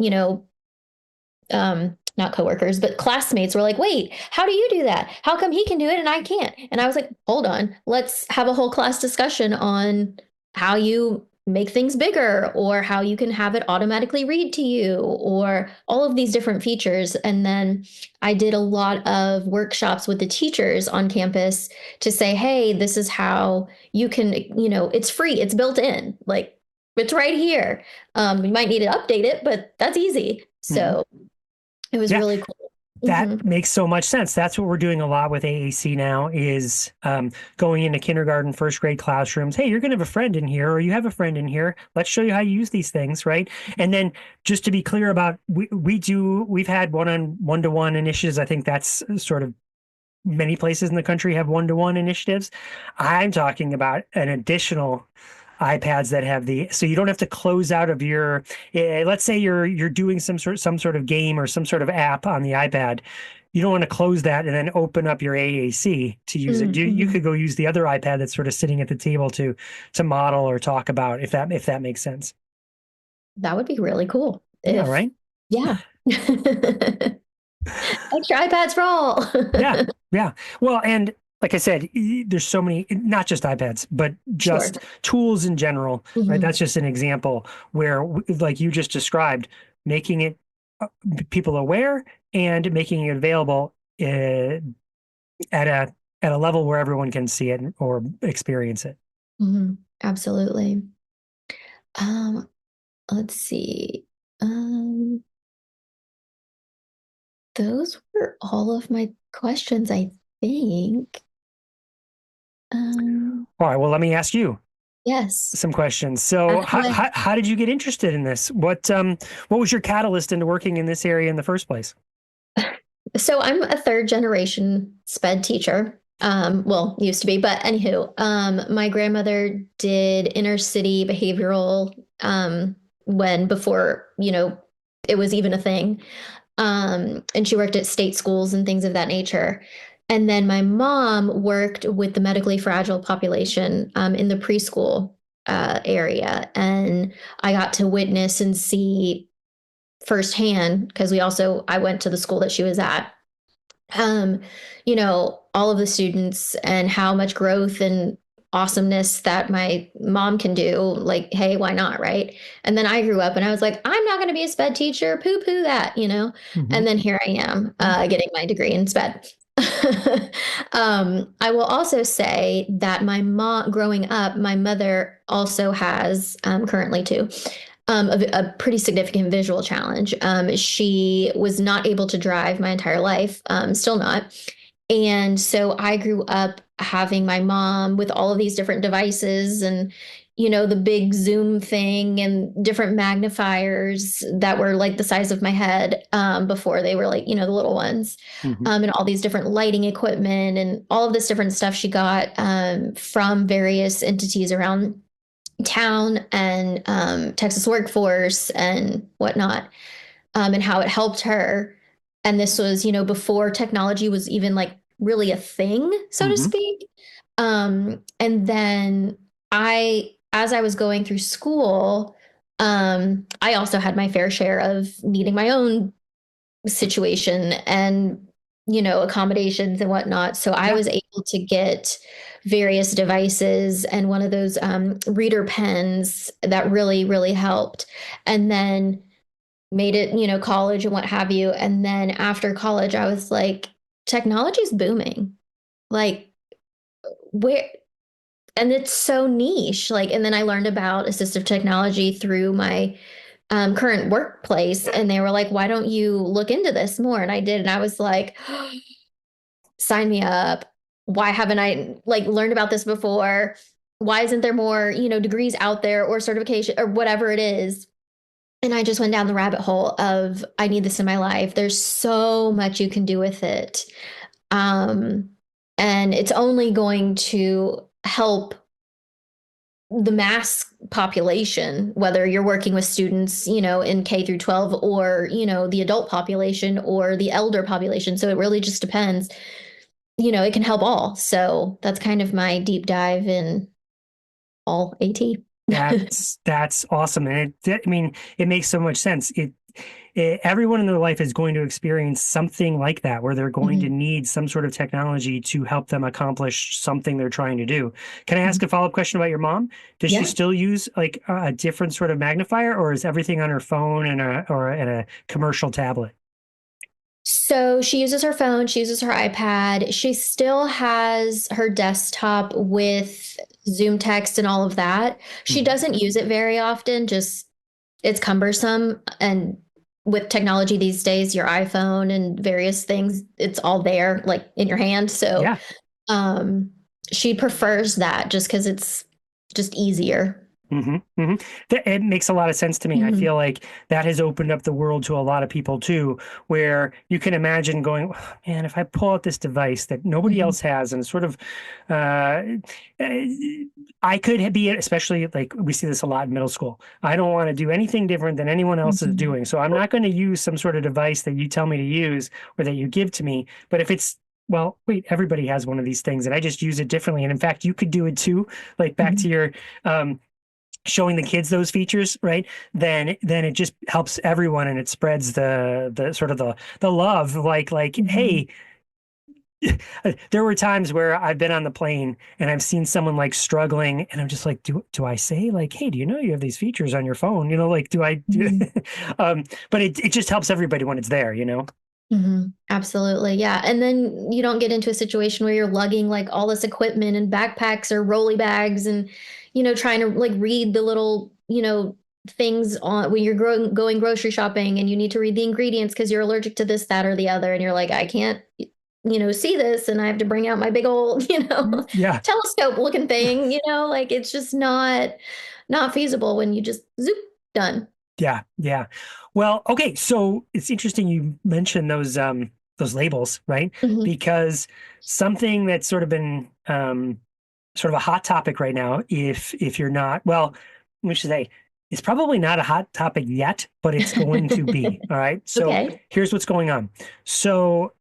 not coworkers, but classmates were like, wait, how do you do that? How come he can do it and I can't? And I was like, hold on, let's have a whole class discussion on how you make things bigger or how you can have it automatically read to you or all of these different features. And then I did a lot of workshops with the teachers on campus to say, hey, this is how you can, it's free, it's built in, like it's right here. You might need to update it, but that's easy. Mhm. So it was Yeah, really cool. that Mhm. makes so much sense. That's what we're doing a lot with AAC now is going into kindergarten, first grade classrooms. Hey, you're going to have a friend in here, or you have a friend in here. Let's show you how you use these things, right? And then just to be clear about, we've had one-to-one initiatives. I think that's sort of many places in the country have one-to-one initiatives. I'm talking about an additional iPads that have so you don't have to close out of your let's say you're doing some sort of game or some sort of app on the iPad. you don't want to close that and then open up your AAC to use it. You Mm-hmm. could go use the other iPad that's sort of sitting at the table to model or talk about, if that makes sense. That would be really cool. Yeah, If, right. yeah. Extra iPads for all. Yeah, yeah. Well, and like I said, there's so many, not just iPads, but Sure. just tools in general, right? Hmm. That's just an example where, like you just described, making it people aware and making it available at a level where everyone can see it or experience it. Hmm. Absolutely. Um, let's see. Um, those were all of my questions, I think. Um, All right. Well, let me ask you yes. some questions. So, Ask away. how did you get interested in this? What was your catalyst into working in this area in the first place? So I'm a third generation sped teacher. Well, used to be, but anywho, my grandmother did inner city behavioral when before, it was even a thing. And she worked at state schools and things of that nature. And then my mom worked with the medically fragile population in the preschool area. And I got to witness and see firsthand because I went to the school that she was at, um, all of the students and how much growth and awesomeness that my mom can do. Like, hey, why not? Right. And then I grew up and I was like, I'm not going to be a sped teacher, poo poo that. Hmm. And then here I am getting my degree in sped. I will also say that my mom, growing up, my mother also has currently too a pretty significant visual challenge. She was not able to drive my entire life, still not. And so I grew up having my mom with all of these different devices and, the big Zoom thing and different magnifiers that were like the size of my head before they were like, the little ones, Hmm. and all these different lighting equipment and all of this different stuff she got from various entities around town and Texas workforce and whatnot, and how it helped her. And this was, before technology was even like really a thing, so to Hmm. speak. And then as I was going through school, I also had my fair share of needing my own situation and accommodations and whatnot, so I Yeah. was able to get various devices and one of those reader pens that really really helped, and then made it college and what have you. And then after college I was like, technology's booming, like, where, and it's so niche, like, and then I learned about assistive technology through my current workplace, and they were like, why don't you look into this more? And I did, and I was like, sign me up. Why haven't I like learned about this before? Why isn't there more degrees out there or certification or whatever it is? And I just went down the rabbit hole of, I need this in my life. There's so much you can do with it, um, and it's only going to help the mass population, whether you're working with students, in K through 12, or, the adult population or the elder population. So it really just depends. It can help all. So that's kind of my deep dive in all AT. That's awesome, and I mean, it makes so much sense. Everyone in their life is going to experience something like that, where they're going to Mhm. need some sort of technology to help them accomplish something they're trying to do. Can I Mhm. ask a follow-up question about your mom? Does she Yeah. still use like a different sort of magnifier, or is everything on her phone and a commercial tablet? So she uses her phone, she uses her iPad. She still has her desktop with Zoom text and all of that. She Mhm. doesn't use it very often, just it's cumbersome. And with technology these days, your iPhone and various things, it's all there, like in your hand. So Yeah. um, she prefers that just because it's just easier. hmm hmm It makes a lot of sense to me. I Hmm. feel like that has opened up the world to a lot of people too, where you can imagine going, "Oh, man, if I pull out this device that nobody Hmm. else has, and sort of, uh, uh, I could be, especially like we see this a lot in middle school. I don't want to do anything different than anyone else is Hmm. doing. So I'm not going to use some sort of device that you tell me to use or that you give to me. But if it's, well, wait, everybody has one of these things and I just use it differently. And in fact, you could do it too. Like back to Hmm. your, showing the kids those features, right? Then it just helps everyone and it spreads the sort of the love. Like, Hmm. hey, there were times where I've been on the plane and I've seen someone like struggling, and I'm just like, do I say like, hey, do you know you have these features on your phone? Like, do I do? Hmm. But it just helps everybody when it's there. Hmm. Absolutely. Yeah. And then you don't get into a situation where you're lugging like all this equipment and backpacks or rolly bags and, trying to like read the little, things on when you're going grocery shopping and you need to read the ingredients because you're allergic to this, that, or the other. And you're like, I can't, see this. And I have to bring out my big old, Yeah. telescope looking thing, like it's just not feasible when you just zoop done. Yeah, yeah. Well, okay, so it's interesting you mentioned those labels, right? Hmm. Because something that's sort of been sort of a hot topic right now, if you're not, well, we should say it's probably not a hot topic yet, but it's going to be. All right. So Okay. here's what's going on. So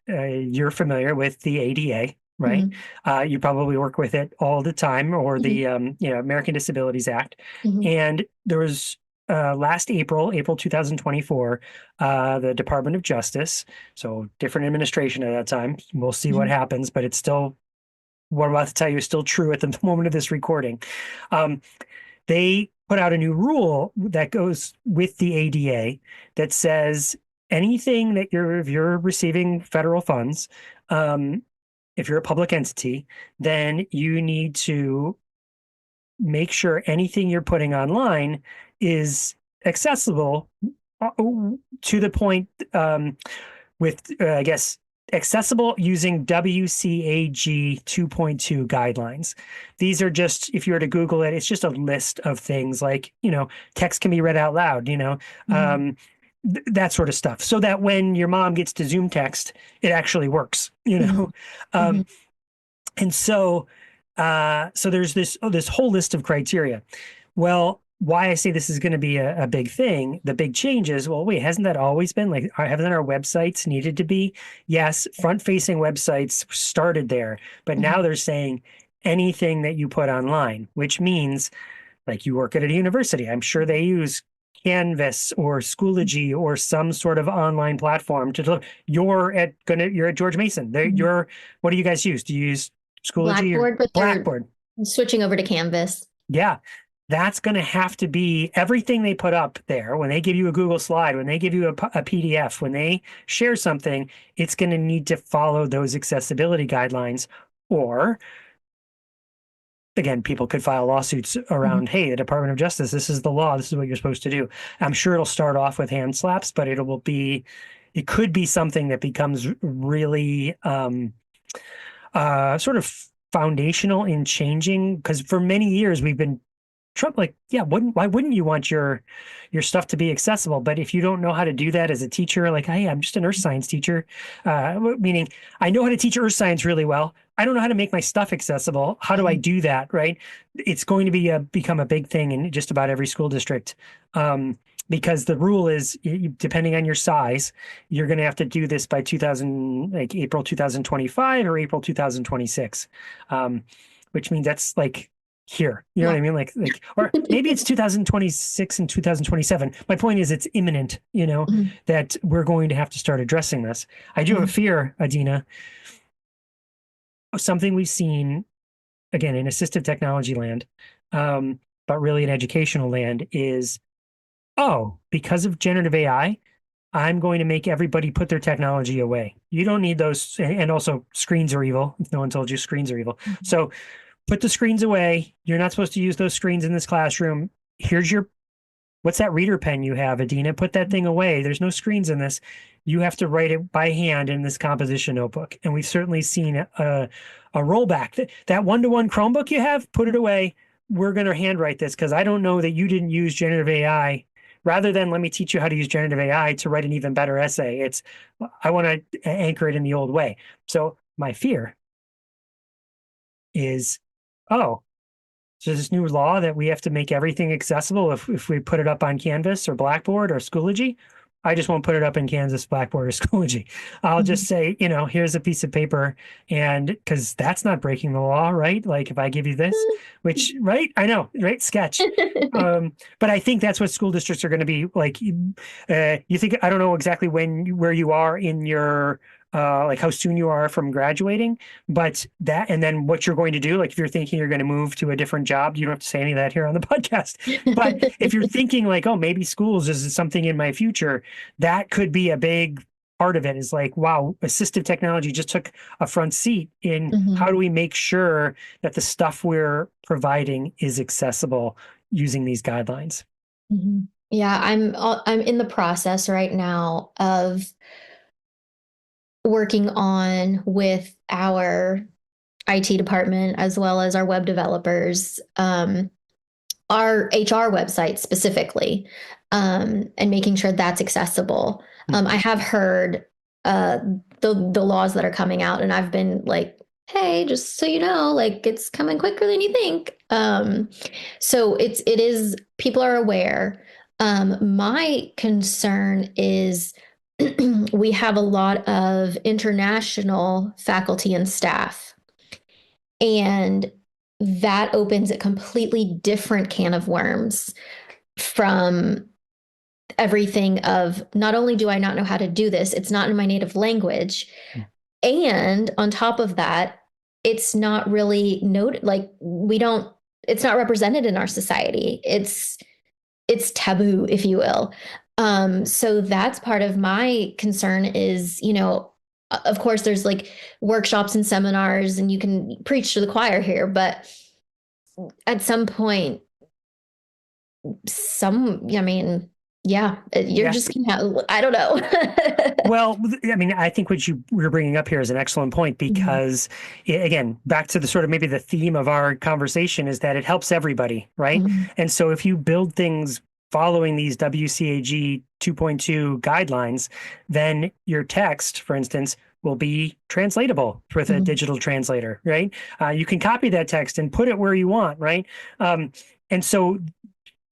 you're familiar with the ADA, right? Hmm. You probably work with it all the time, or Hmm. the American Disabilities Act. Hmm. And there was last April 2024, the Department of Justice, so different administration at that time. We'll see what Hmm. happens, but it's still, what I'm about to tell you is still true at the moment of this recording. Um, they put out a new rule that goes with the ADA that says anything that if you're receiving federal funds, um, if you're a public entity, then you need to make sure anything you're putting online is accessible uh, to the point, with, I guess, accessible using WCAG 2.2 guidelines. These are just, if you were to Google it, it's just a list of things like, text can be read out loud, Hmm. um, that sort of stuff. So that when your mom gets to Zoom text, it actually works. Hmm. Hmm. Um, and so there's this whole list of criteria. Well, why I say this is going to be a big thing, the big change is, well, wait, hasn't that always been like, haven't our websites needed to be? Yes, front-facing websites started there, but now Hmm. they're saying anything that you put online, which means like you work at a university. I'm sure they use Canvas or Schoology or some sort of online platform to deliver. You're at George Mason. Hmm. What do you guys use? Do you use Schoology or Blackboard, but they're Blackboard? switching over to Canvas. Yeah, that's going to have to be everything they put up there. When they give you a Google slide, when they give you a PDF, when they share something, it's going to need to follow those accessibility guidelines. Or again, people could file lawsuits Hmm. around, hey, the Department of Justice, this is the law, this is what you're supposed to do. I'm sure it'll start off with hand slaps, but it could be something that becomes really sort of foundational in changing, because for many years we've been Trump, like, yeah, why wouldn't you want your stuff to be accessible? But if you don't know how to do that as a teacher, like, hey, I'm just an earth science teacher, meaning I know how to teach earth science really well. I don't know how to make my stuff accessible. How do I Hmm. do that? Right? It's going to become a big thing in just about every school district. Because the rule is, depending on your size, you're going to have to do this by 2000, like April 2025 or April 2026, which means that's like here. You know what Yeah. I mean? Like, or maybe it's 2026 and 2027. My point is it's imminent, Hmm. that we're going to have to start addressing this. I do have a Hmm. fear, Adina, something we've seen again in assistive technology land, but really in educational land is, oh, because of generative AI, I'm going to make everybody put their technology away. You don't need those. And also screens are evil. If no one told you screens are evil. So put the screens away. You're not supposed to use those screens in this classroom. Here's what's that reader pen you have, Adina? Put that thing away. There's no screens in this. You have to write it by hand in this composition notebook. And we've certainly seen a rollback. That one-to-one Chromebook you have, put it away. we're going to handwrite this because I don't know that you didn't use generative AI. Rather than let me teach you how to use generative AI to write an even better essay, it's I want to anchor it in the old way. So my fear is, oh, so this new law that we have to make everything accessible if we put it up on Canvas or Blackboard or Schoology. I just won't put it up in Canvas, Blackboard, or Schoology. I'll just say, here's a piece of paper, and because that's not breaking the law, right? Like if I give you this, which, right? I know, right? Sketch. But I think that's what school districts are going to be like. You think, I don't know exactly where you are in your like how soon you are from graduating, but that, and then what you're going to do, like if you're thinking you're going to move to a different job, you don't have to say any of that here on the podcast. But if you're thinking like, oh, maybe schools is something in my future, that could be a big part of it is like, wow, assistive technology just took a front seat in how do we make sure that the stuff we're providing is accessible using these guidelines? Yeah, I'm in the process right now of working on with our IT department as well as our web developers, our HR website specifically, and making sure that's accessible. I have heard the laws that are coming out, and I've been like, hey, just so you know, like it's coming quicker than you think. So it is, people are aware. My concern is we have a lot of international faculty and staff, and that opens a completely different can of worms from everything of not only do I not know how to do this, it's not in my native language. And on top of that, it's not really noted, like it's not represented in our society. It's taboo, if you will. So that's part of my concern is, of course, there's like workshops and seminars, and you can preach to the choir here, but at some point, you're just gonna have, I don't know. Well, I mean, I think what you were bringing up here is an excellent point because, again, back to the sort of maybe the theme of our conversation is that it helps everybody, right? And so if you build things following these WCAG 2.2 guidelines, then your text, for instance, will be translatable with a digital translator, right? You can copy that text and put it where you want, right? And so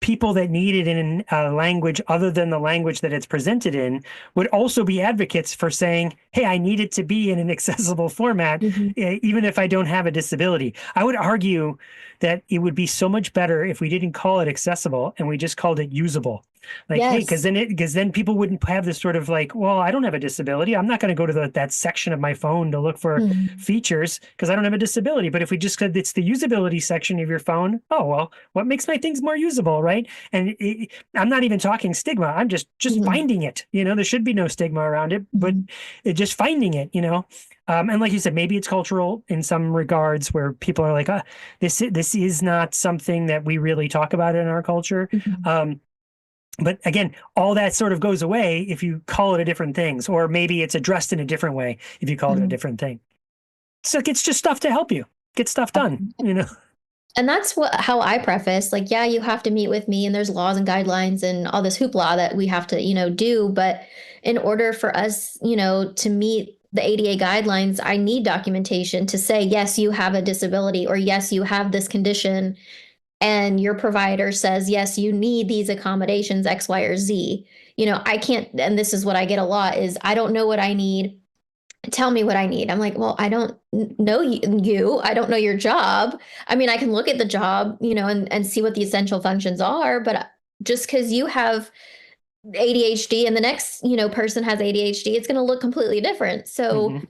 people that need it in a language other than the language that it's presented in would also be advocates for saying, hey, I need it to be in an accessible format, even if I don't have a disability. I would argue that it would be so much better if we didn't call it accessible and we just called it usable. Like, hey, because then people wouldn't have this sort of like, well, I don't have a disability. I'm not going to go to that section of my phone to look for features because I don't have a disability. But if we just said it's the usability section of your phone, oh, well, what makes my things more usable, right? And I'm not even talking stigma. I'm just finding it. There should be no stigma around it, but just finding it, and like you said, maybe it's cultural in some regards where people are like, this is not something that we really talk about in our culture. But again, all that sort of goes away if you call it a different things, or maybe it's addressed in a different way if you call it a different thing. So it's just stuff to help you get stuff done, And that's how I preface, like, yeah, you have to meet with me and there's laws and guidelines and all this hoopla that we have to, do. But in order for us, to meet the ADA guidelines, I need documentation to say, yes, you have a disability, or yes, you have this condition. And your provider says, yes, you need these accommodations, X, Y, or Z. I can't, and this is what I get a lot is, I don't know what I need. Tell me what I need. I'm like, well, I don't know you. I don't know your job. I mean, I can look at the job, and see what the essential functions are, but just because you have ADHD and the next, person has ADHD, it's going to look completely different. So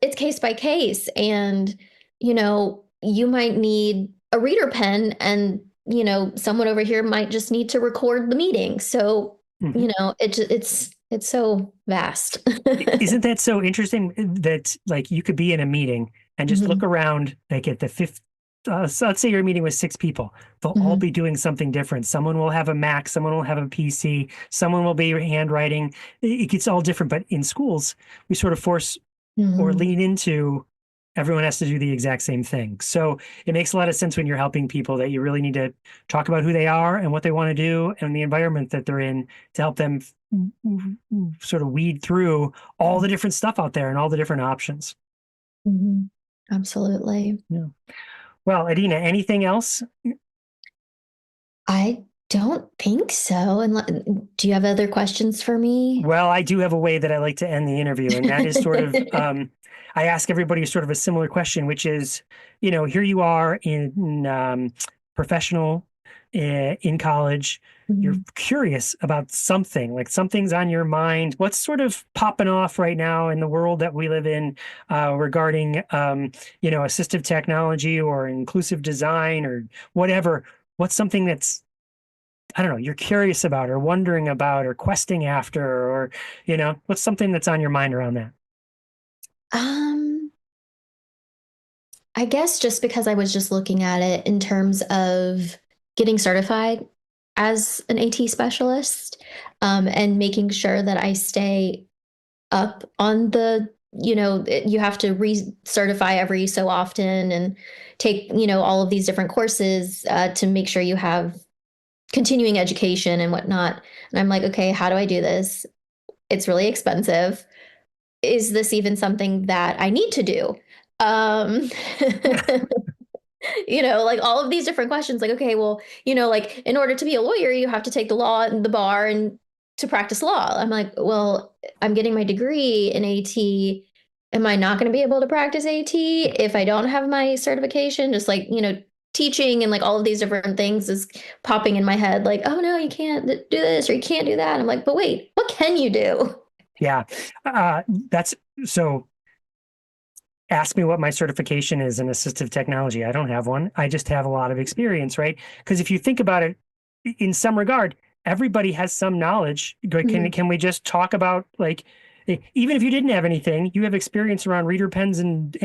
it's case by case. And, you might need a reader pen, and, someone over here might just need to record the meeting. So, it's so vast. Isn't that so interesting that like you could be in a meeting and just look around like at the fifth, so let's say you're meeting with 6 people. They'll all be doing something different. Someone will have a Mac, someone will have a PC, someone will be handwriting. It gets all different. But in schools, we sort of force or lean into everyone has to do the exact same thing. So it makes a lot of sense when you're helping people that you really need to talk about who they are and what they want to do and the environment that they're in to help them sort of weed through all the different stuff out there and all the different options. Mhm. Absolutely. Yeah. Well, Adina, anything else? I don't think so. And do you have other questions for me? Well, I do have a way that I like to end the interview, and that is sort of I ask everybody sort of a similar question, which is, here you are in professional, in college. You're Mhm. curious about something, like something's on your mind. What's sort of popping off right now in the world that we live in regarding, assistive technology or inclusive design or whatever? What's something that's, I don't know, you're curious about or wondering about or questing after, or, what's something that's on your mind around that? Um, I guess just because I was just looking at it in terms of getting certified as an AT specialist, and making sure that I stay up on you have to recertify every so often and take, all of these different courses to make sure you have continuing education and whatnot. And I'm like, okay, how do I do this? It's really expensive. Is this even something that I need to do? Um, like all of these different questions, like, okay, well, like in order to be a lawyer, you have to take the law and the bar and to practice law. I'm like, well, I'm getting my degree in AT. Am I not going to be able to practice AT if I don't have my certification? Just like, teaching and like all of these different things is popping in my head, like, oh no, you can't do this or you can't do that. I'm like, but wait, what can you do? Yeah. That's so. Ask me what my certification is in assistive technology. I don't have one. I just have a lot of experience, right? Because if you think about it, in some regard, everybody has some knowledge. Can Mhm. can we just talk about, like, even if you didn't have anything, you have experience around reader pens and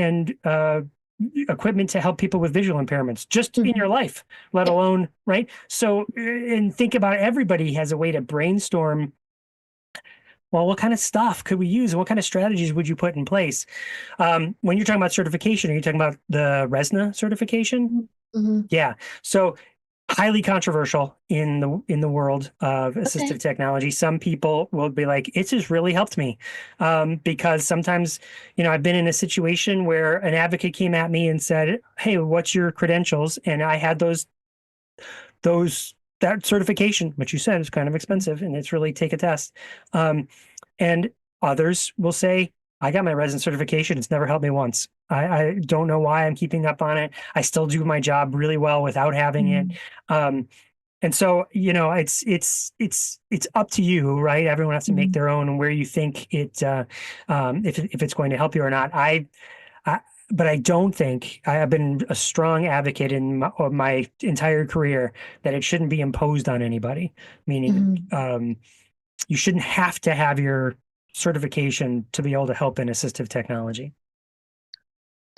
equipment to help people with visual impairments just in your Mhm. life, let Yep. alone, right? So, and think about everybody has a way to brainstorm. Well, what kind of stuff could we use? And what kind of strategies would you put in place? When you're talking about certification, are you talking about the RESNA certification? Mhm. Yeah. So highly controversial in the world of assistive Okay. technology. Some people will be like, "It's just really helped me," because sometimes, I've been in a situation where an advocate came at me and said, "Hey, what's your credentials?" And I had that certification, which you said is kind of expensive, and it's really take a test. And others will say, I got my resident certification. It's never helped me once. I don't know why I'm keeping up on it. I still do my job really well without having it. Mhm. Um, and so, it's up to you, right? Everyone has to make Mhm. their own where you think if it's going to help you or not. I but I don't think I have been a strong advocate in my entire career that it shouldn't be imposed on anybody. Meaning, Mhm. you shouldn't have to have your certification to be able to help in assistive technology.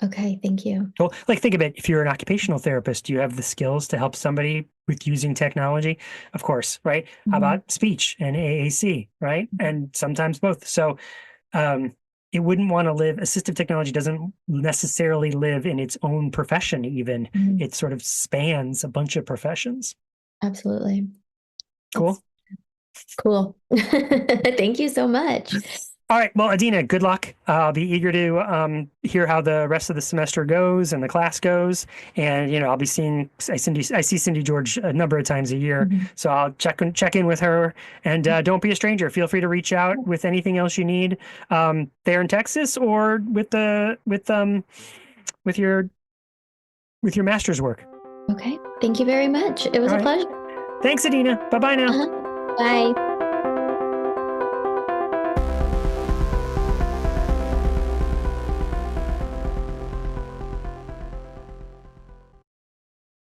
Okay, thank you. So, like, think of it. If you're an occupational therapist, do you have the skills to help somebody with using technology? Of course, right? How Mhm. about speech and AAC, right? And sometimes both. So, um, it wouldn't want to live, assistive technology doesn't necessarily live in its own profession, even. Mhm. It sort of spans a bunch of professions. Absolutely. Cool. That's cool. Thank you so much. All right. Well, Adina, good luck. I'll be eager to hear how the rest of the semester goes and the class goes. And I'll be seeing I see Cindy George a number of times a year, Mhm. so I'll check in with her. And don't be a stranger. Feel free to reach out with anything else you need there in Texas or with your master's work. Okay. Thank you very much. It was All a right. pleasure. Thanks, Adina. Bye bye now. Uh-huh. Bye.